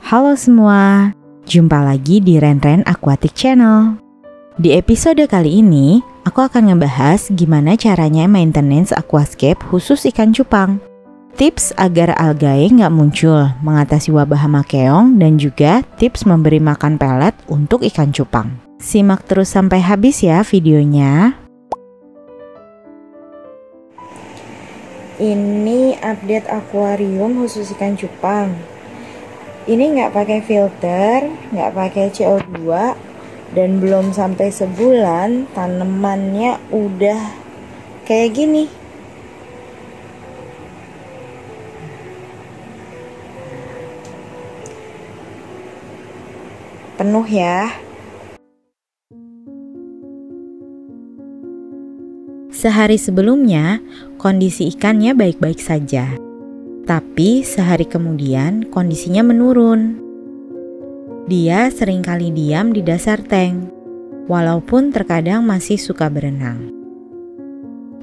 Halo semua, jumpa lagi di Ren Aquatic Channel. Di episode kali ini, aku akan ngebahas gimana caranya maintenance aquascape khusus ikan cupang. Tips agar algae nggak muncul, mengatasi wabah hama keong, dan juga tips memberi makan pelet untuk ikan cupang. Simak terus sampai habis ya videonya. Ini update akuarium khusus ikan cupang. Ini nggak pakai filter, nggak pakai CO2, dan belum sampai sebulan tanamannya udah kayak gini. Penuh ya. Sehari sebelumnya, kondisi ikannya baik-baik saja. Tapi sehari kemudian kondisinya menurun. Dia seringkali diam di dasar tank, walaupun terkadang masih suka berenang.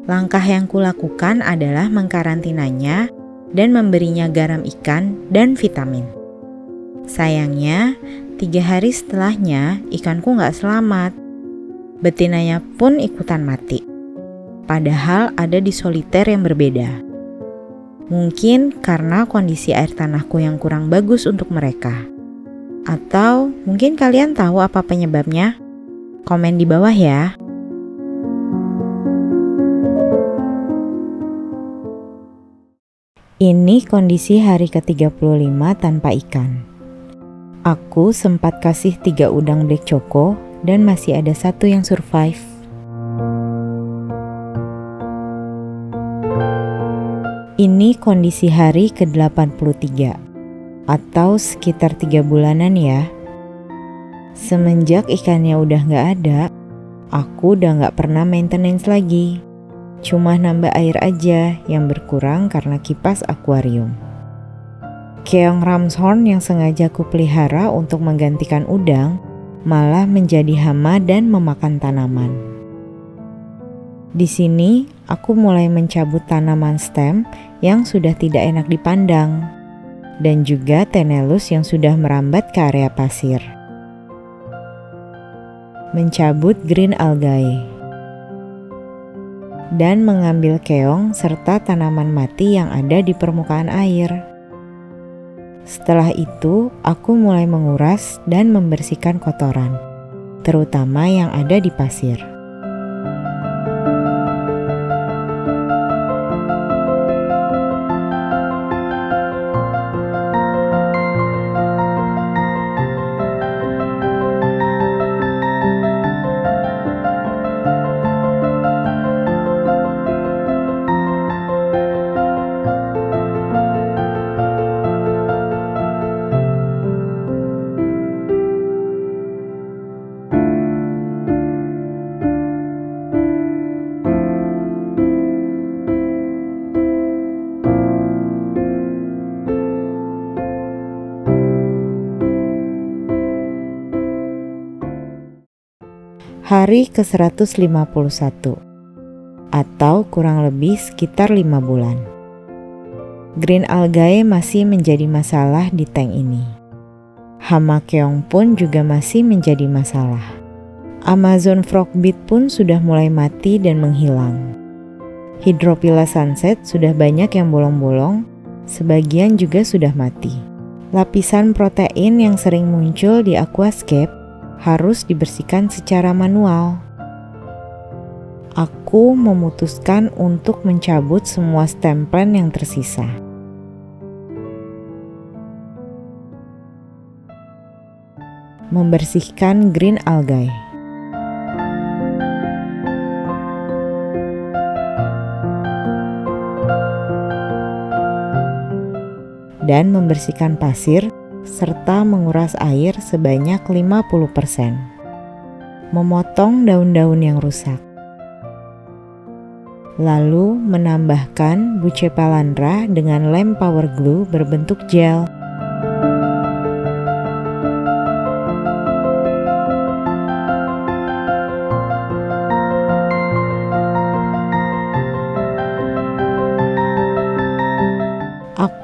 Langkah yang kulakukan adalah mengkarantinanya dan memberinya garam ikan dan vitamin. Sayangnya, 3 hari setelahnya ikanku gak selamat. Betinanya pun ikutan mati. Padahal ada di soliter yang berbeda. Mungkin karena kondisi air tanahku yang kurang bagus untuk mereka. Atau mungkin kalian tahu apa penyebabnya? Komen di bawah ya. Ini kondisi hari ke-35 tanpa ikan. Aku sempat kasih 3 udang black choco dan masih ada 1 yang survive. Ini kondisi hari ke-83 atau sekitar 3 bulanan ya. Semenjak ikannya udah gak ada, aku udah gak pernah maintenance lagi. Cuma nambah air aja yang berkurang karena kipas akuarium. Keong ramshorn yang sengaja aku pelihara untuk menggantikan udang malah menjadi hama dan memakan tanaman. Di sini, aku mulai mencabut tanaman stem yang sudah tidak enak dipandang, dan juga tenellus yang sudah merambat ke area pasir. Mencabut green algae, dan mengambil keong serta tanaman mati yang ada di permukaan air. Setelah itu, aku mulai menguras dan membersihkan kotoran, terutama yang ada di pasir. Hari ke-151 atau kurang lebih sekitar 5 bulan. Green algae masih menjadi masalah di tank ini. Hama keong pun juga masih menjadi masalah. Amazon frogbeet pun sudah mulai mati dan menghilang. Hydropila sunset sudah banyak yang bolong-bolong, sebagian juga sudah mati. Lapisan protein yang sering muncul di aquascape harus dibersihkan secara manual. Aku memutuskan untuk mencabut semua stem plant yang tersisa. Membersihkan green algae. Dan membersihkan pasir serta menguras air sebanyak 50%. Memotong daun-daun yang rusak. Lalu menambahkan bucephalandra dengan lem power glue berbentuk gel.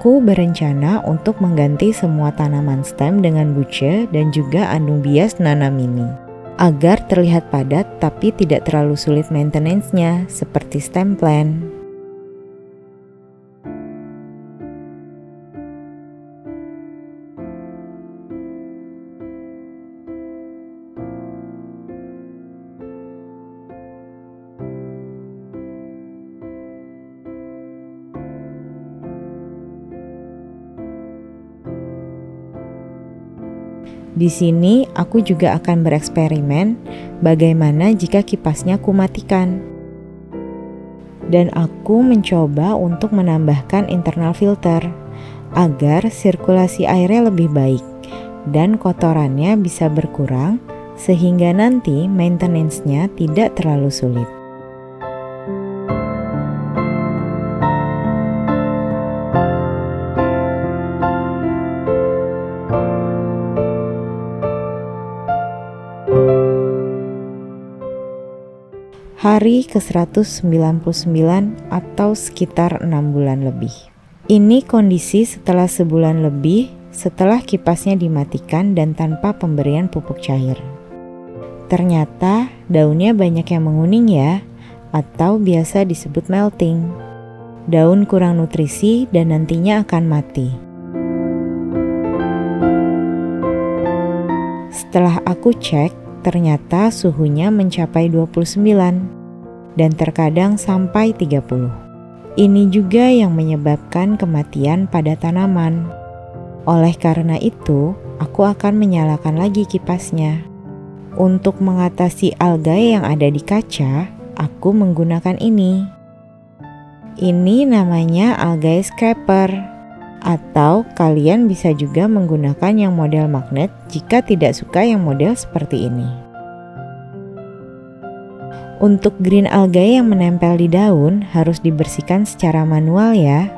Aku berencana untuk mengganti semua tanaman stem dengan buce dan juga andung bias nanamini, agar terlihat padat tapi tidak terlalu sulit maintenance-nya seperti stem plant. Di sini aku juga akan bereksperimen bagaimana jika kipasnya aku matikan. Dan aku mencoba untuk menambahkan internal filter agar sirkulasi airnya lebih baik dan kotorannya bisa berkurang sehingga nanti maintenance-nya tidak terlalu sulit. Hari ke-199 atau sekitar 6 bulan lebih. Ini kondisi setelah sebulan lebih setelah kipasnya dimatikan dan tanpa pemberian pupuk cair. Ternyata daunnya banyak yang menguning ya, atau biasa disebut melting. Daun kurang nutrisi dan nantinya akan mati. Setelah aku cek, ternyata suhunya mencapai 29 dan terkadang sampai 30. Ini juga yang menyebabkan kematian pada tanaman. Oleh karena itu, aku akan menyalakan lagi kipasnya. Untuk mengatasi algae yang ada di kaca, aku menggunakan ini. Ini namanya algae scraper. Atau kalian bisa juga menggunakan yang model magnet jika tidak suka yang model seperti ini. Untuk green algae yang menempel di daun harus dibersihkan secara manual ya.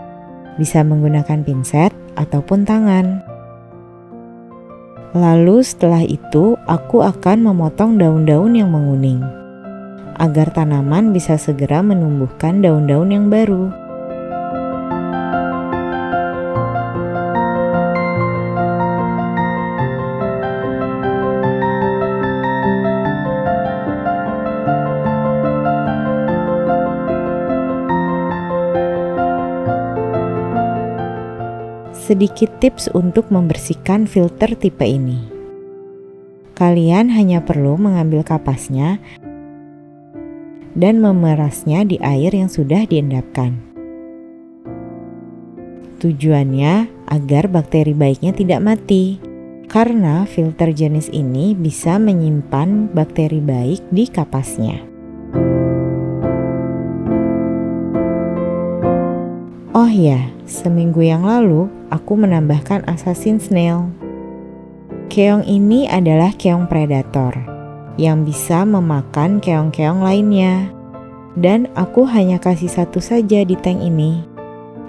Bisa menggunakan pinset ataupun tangan. Lalu setelah itu aku akan memotong daun-daun yang menguning agar tanaman bisa segera menumbuhkan daun-daun yang baru. Sedikit tips untuk membersihkan filter tipe ini. Kalian hanya perlu mengambil kapasnya dan memerasnya di air yang sudah diendapkan. Tujuannya agar bakteri baiknya tidak mati, karena filter jenis ini bisa menyimpan bakteri baik di kapasnya. Oh ya, seminggu yang lalu aku menambahkan assassin snail. Keong ini adalah keong predator yang bisa memakan keong-keong lainnya. Dan aku hanya kasih satu saja di tank ini.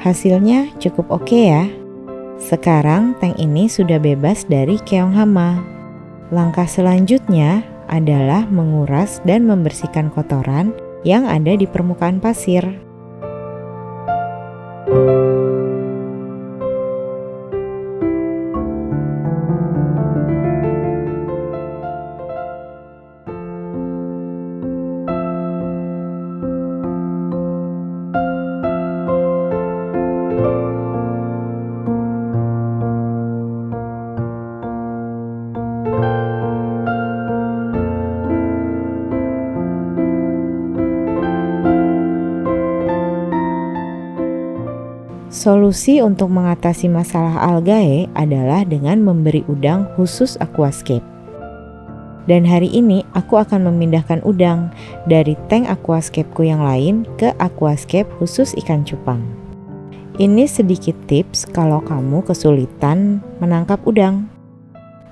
Hasilnya cukup oke ya. Sekarang tank ini sudah bebas dari keong hama. Langkah selanjutnya adalah menguras dan membersihkan kotoran yang ada di permukaan pasir. Solusi untuk mengatasi masalah algae adalah dengan memberi udang khusus aquascape. Dan hari ini aku akan memindahkan udang dari tank aquascapeku yang lain ke aquascape khusus ikan cupang. Ini sedikit tips kalau kamu kesulitan menangkap udang.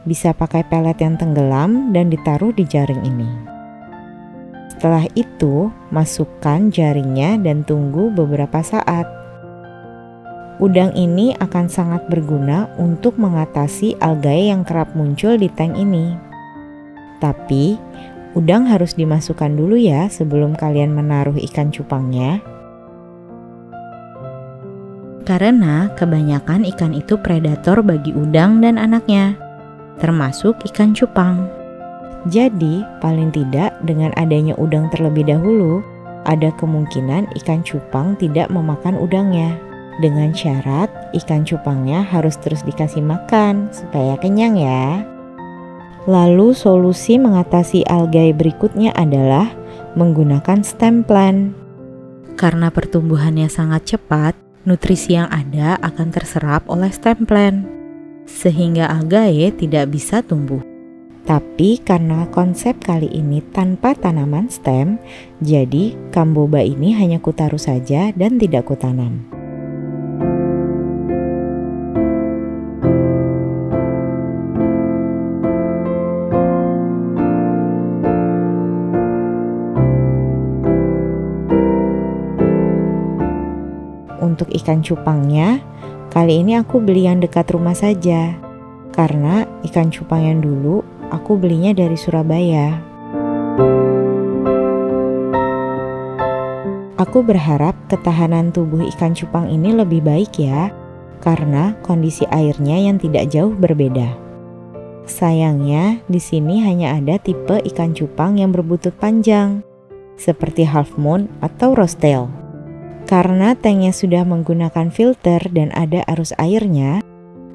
Bisa pakai pelet yang tenggelam dan ditaruh di jaring ini. Setelah itu, masukkan jaringnya dan tunggu beberapa saat. Udang ini akan sangat berguna untuk mengatasi algae yang kerap muncul di tank ini. Tapi, udang harus dimasukkan dulu ya sebelum kalian menaruh ikan cupangnya. Karena kebanyakan ikan itu predator bagi udang dan anaknya, termasuk ikan cupang. Jadi, paling tidak dengan adanya udang terlebih dahulu, ada kemungkinan ikan cupang tidak memakan udangnya. Dengan syarat ikan cupangnya harus terus dikasih makan supaya kenyang ya. Lalu solusi mengatasi algae berikutnya adalah menggunakan stem plant. Karena pertumbuhannya sangat cepat, nutrisi yang ada akan terserap oleh stem plant, sehingga algae tidak bisa tumbuh. Tapi karena konsep kali ini tanpa tanaman stem, jadi kamboba ini hanya kutaruh saja dan tidak kutanam. Untuk ikan cupangnya, kali ini aku beli yang dekat rumah saja. Karena ikan cupang yang dulu aku belinya dari Surabaya. Aku berharap ketahanan tubuh ikan cupang ini lebih baik ya, karena kondisi airnya yang tidak jauh berbeda. Sayangnya di sini hanya ada tipe ikan cupang yang berbutut panjang, seperti half moon atau rosetail. Karena tanknya sudah menggunakan filter dan ada arus airnya,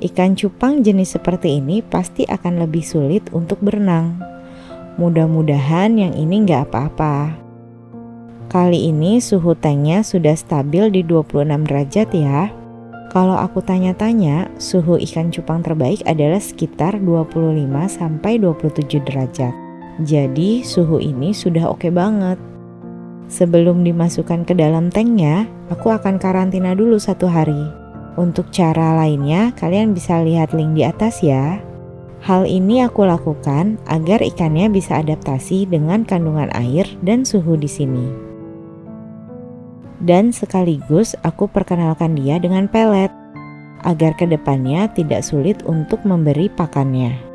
ikan cupang jenis seperti ini pasti akan lebih sulit untuk berenang. Mudah-mudahan yang ini nggak apa-apa. Kali ini suhu tanknya sudah stabil di 26 derajat ya. Kalau aku tanya-tanya, suhu ikan cupang terbaik adalah sekitar 25-27 derajat. Jadi suhu ini sudah oke banget. Sebelum dimasukkan ke dalam tanknya, aku akan karantina dulu 1 hari. Untuk cara lainnya, kalian bisa lihat link di atas ya. Hal ini aku lakukan agar ikannya bisa adaptasi dengan kandungan air dan suhu di sini. Dan sekaligus aku perkenalkan dia dengan pelet, agar kedepannya tidak sulit untuk memberi pakannya.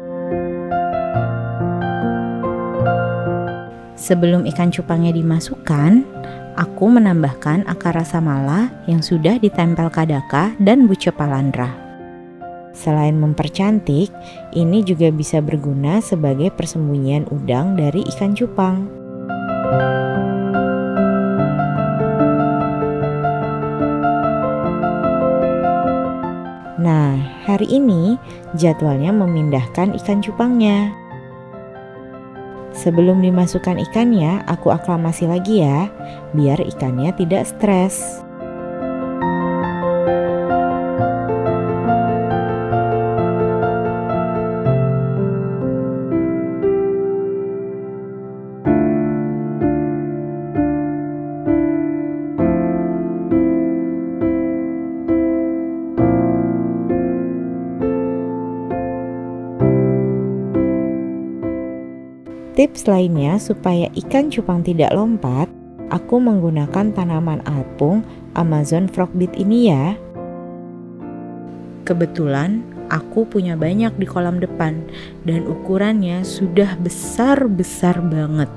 Sebelum ikan cupangnya dimasukkan, aku menambahkan akar rasa mala yang sudah ditempel kadaka dan buce palandra. Selain mempercantik, ini juga bisa berguna sebagai persembunyian udang dari ikan cupang. Nah, hari ini jadwalnya memindahkan ikan cupangnya. Sebelum dimasukkan ikannya, aku aklamasi lagi ya, biar ikannya tidak stres. Tips lainnya supaya ikan cupang tidak lompat, aku menggunakan tanaman apung Amazon Frogbeet ini ya. Kebetulan aku punya banyak di kolam depan dan ukurannya sudah besar-besar banget.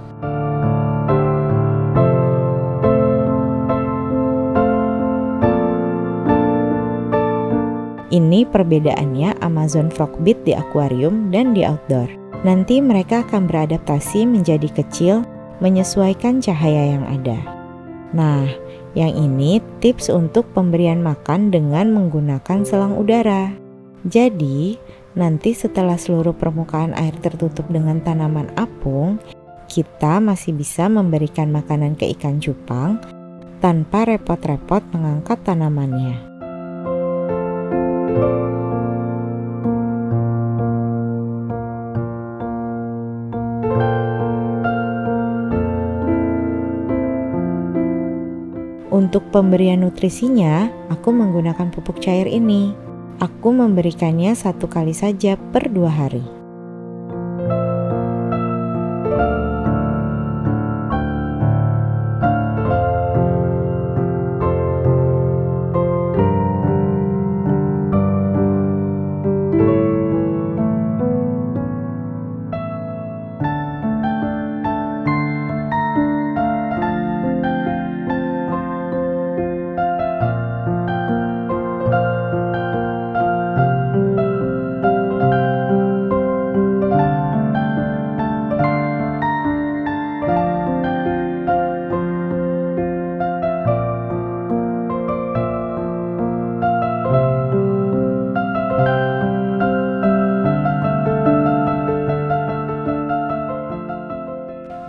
Ini perbedaannya Amazon Frogbeet di akuarium dan di outdoor. Nanti mereka akan beradaptasi menjadi kecil, menyesuaikan cahaya yang ada. Nah, yang ini tips untuk pemberian makan dengan menggunakan selang udara. Jadi, nanti setelah seluruh permukaan air tertutup dengan tanaman apung, kita masih bisa memberikan makanan ke ikan cupang tanpa repot-repot mengangkat tanamannya. Untuk pemberian nutrisinya, aku menggunakan pupuk cair ini. Aku memberikannya 1 kali saja per 2 hari.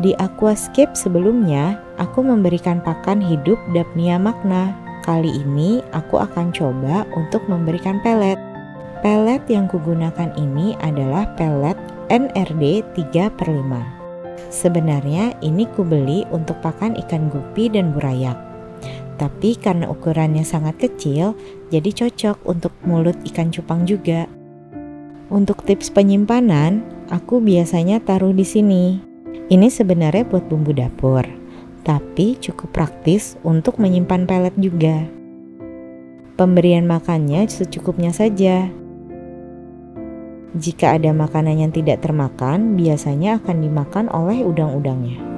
Di aquascape sebelumnya, aku memberikan pakan hidup Daphnia magna. Kali ini aku akan coba untuk memberikan pelet. Pelet yang kugunakan ini adalah pelet NRD 3/5. Sebenarnya ini kubeli untuk pakan ikan gupi dan burayak. Tapi karena ukurannya sangat kecil, jadi cocok untuk mulut ikan cupang juga. Untuk tips penyimpanan, aku biasanya taruh di sini. Ini sebenarnya buat bumbu dapur, tapi cukup praktis untuk menyimpan pelet juga. Pemberian makannya secukupnya saja. Jika ada makanan yang tidak termakan, biasanya akan dimakan oleh udang-udangnya.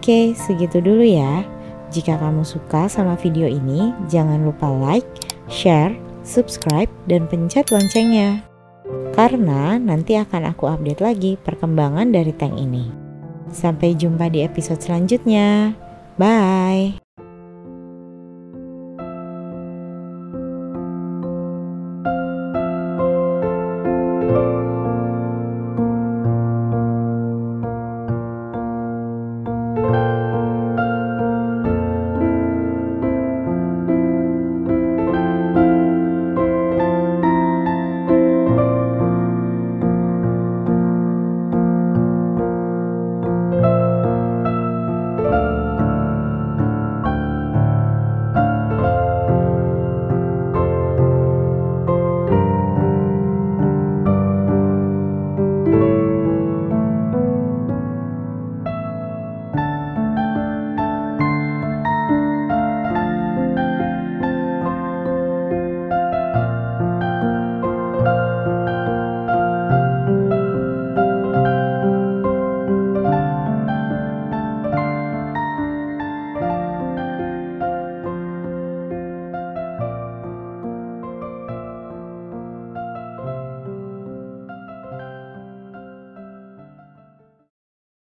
Oke, segitu dulu ya. Jika kamu suka sama video ini, jangan lupa like, share, subscribe, dan pencet loncengnya. Karena nanti akan aku update lagi perkembangan dari tank ini. Sampai jumpa di episode selanjutnya. Bye!